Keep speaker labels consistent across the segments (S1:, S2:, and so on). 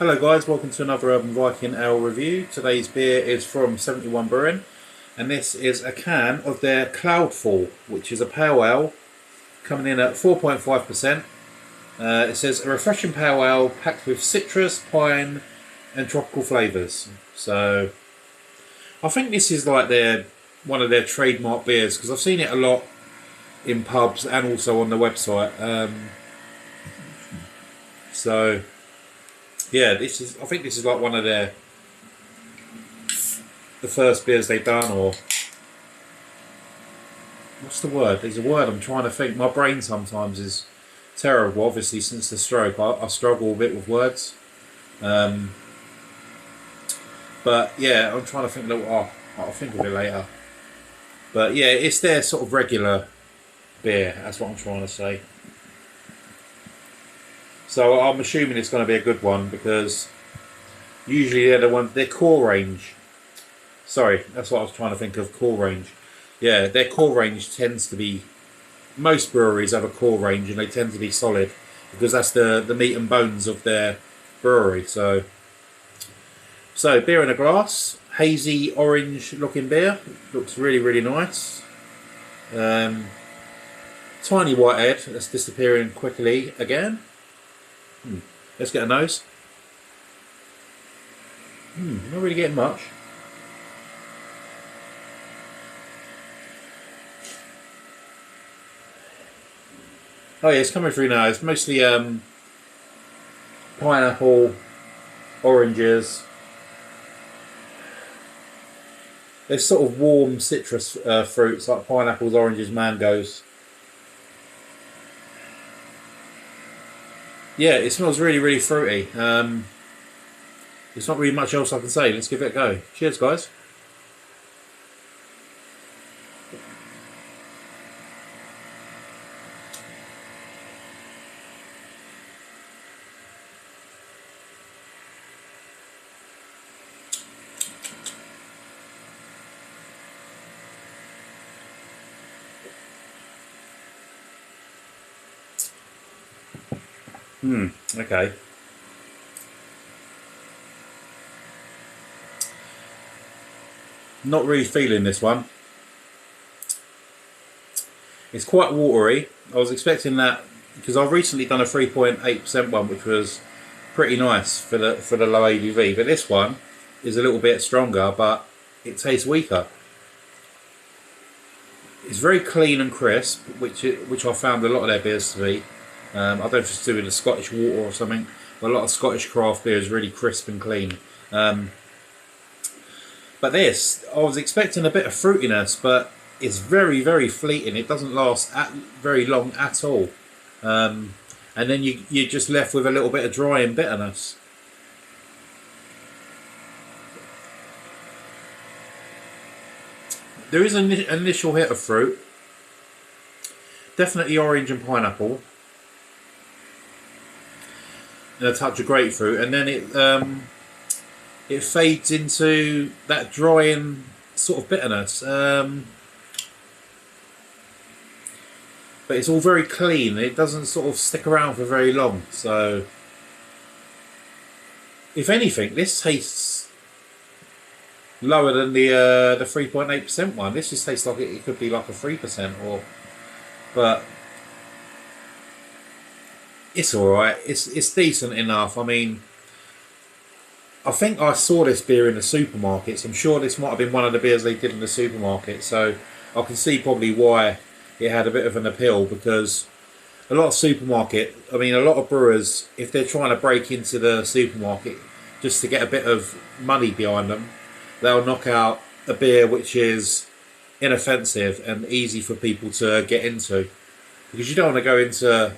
S1: Hello guys, welcome to another Urban Viking Ale review. Today's beer is from 71 Brewing, and this is a can of their Cloudfall, which is a pale ale coming in at 4.5%. It says a refreshing pale ale packed with citrus, pine and tropical flavours. So I think this is like one of their trademark beers, because I've seen it a lot in pubs and also on the website. So yeah, I think this is like one of the first beers they've done, or what's the word? There's a word I'm trying to think. My brain sometimes is terrible. Obviously, since the stroke, I struggle a bit with words. But yeah, I'm trying to think. I'll think of it later. But yeah, it's their sort of regular beer. That's what I'm trying to say. So I'm assuming it's going to be a good one, because usually their core range. Sorry, that's what I was trying to think of, core range. Yeah, their core range tends to be, most breweries have a core range and they tend to be solid, because that's the meat and bones of their brewery. So beer in a glass, hazy orange looking beer, looks really, really nice. Tiny white head that's disappearing quickly again. Let's get a nose. Not really getting much. Oh yeah, it's coming through now. It's mostly pineapple, oranges. There's sort of warm citrus fruits like pineapples, oranges, mangoes. Yeah, it smells really, really fruity. There's not really much else I can say. Let's give it a go. Cheers, guys. Okay. Not really feeling this one. It's quite watery. I was expecting that, because I've recently done a 3.8% one, which was pretty nice for the low ABV. But this one is a little bit stronger, but it tastes weaker. It's very clean and crisp, which I found a lot of their beers to be. I don't know if it's to do with the Scottish water or something, but a lot of Scottish craft beer is really crisp and clean. But this, I was expecting a bit of fruitiness, but it's very, very fleeting. It doesn't last very long at all. And then you're just left with a little bit of dry and bitterness. There is an initial hit of fruit. Definitely orange and pineapple. And a touch of grapefruit, and then it fades into that drying sort of bitterness. But it's all very clean. It doesn't sort of stick around for very long. So, if anything, this tastes lower than the 3.8% one. This just tastes like it could be like a 3% but. It's alright, it's decent enough. I mean, I think I saw this beer in the supermarkets. I'm sure this might have been one of the beers they did in the supermarket, so I can see probably why it had a bit of an appeal, because a lot of brewers, if they're trying to break into the supermarket just to get a bit of money behind them, they'll knock out a beer which is inoffensive and easy for people to get into, because you don't want to go into,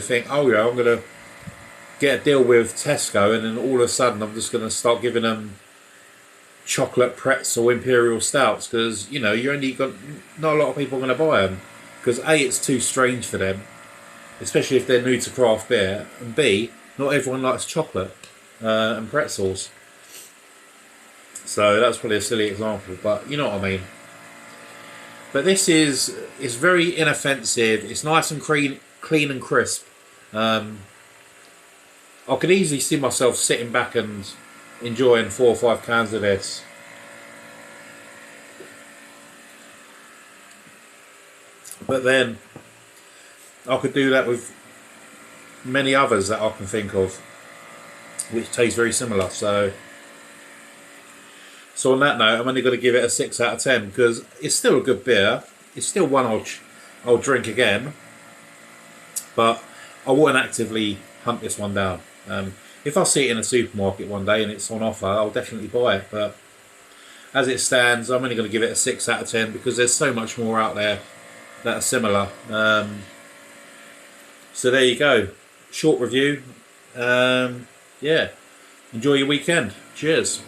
S1: think, oh yeah, I'm going to get a deal with Tesco, and then all of a sudden I'm just going to start giving them chocolate pretzel imperial stouts, because, you only got, not a lot of people are going to buy them, because A, it's too strange for them, especially if they're new to craft beer, and B, not everyone likes chocolate and pretzels. So that's probably a silly example, but you know what I mean. But this is very inoffensive. It's nice and clean and crisp. I could easily see myself sitting back and enjoying 4 or 5 cans of this. But then I could do that with many others that I can think of, which taste very similar. So on that note, I'm only going to give it a 6 out of 10 because it's still a good beer. It's still one I'll drink again, but I wouldn't actively hunt this one down. If I see it in a supermarket one day and it's on offer, I'll definitely buy it. But as it stands, I'm only going to give it a 6 out of 10 because there's so much more out there that are similar. So there you go. Short review. Yeah. Enjoy your weekend. Cheers.